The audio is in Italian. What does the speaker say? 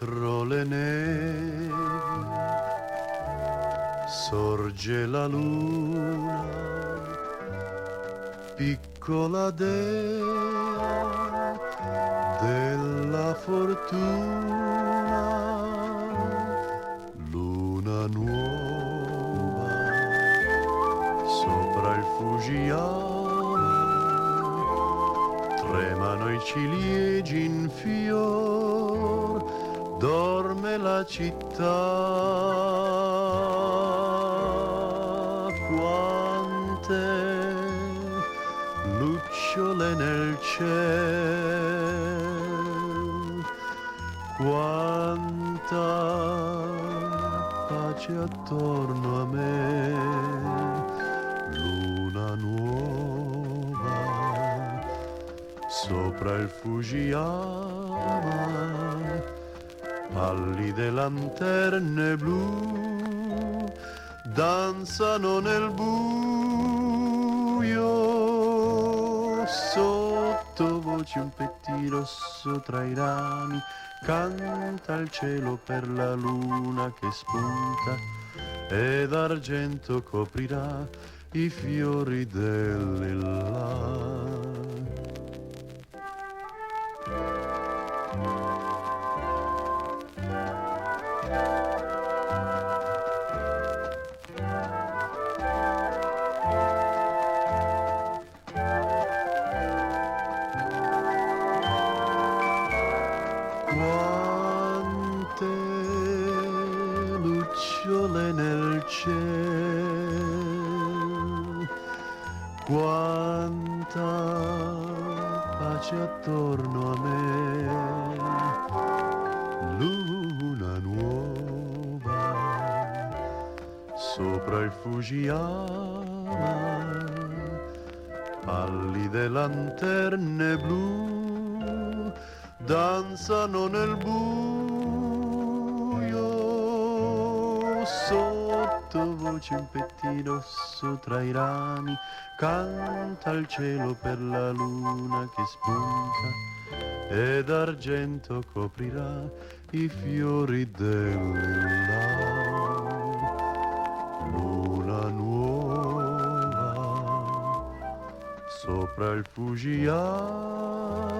dietro le nevi sorge la luna, piccola dea della fortuna, luna nuova sopra il Fujiyama, tremano i ciliegi in fior, dorme la città. Quante lucciole nel cielo, quanta pace attorno a me, luna nuova sopra il Fujiyama, pallide lanterne blu danzano nel buio, sottovoce un petti rosso tra i rami, canta il cielo per la luna che spunta ed argento coprirà i fiori del lilla. Quante lucciole nel cielo, quanta pace attorno a me, luna nuova sopra il Fujiyama, pallide lanterne blu danzano nel buio, sottovoce un pettino rosso tra i rami, canta il cielo per la luna che spunta ed argento coprirà i fiori dell'illa. Luna nuova sopra il Fujiyama,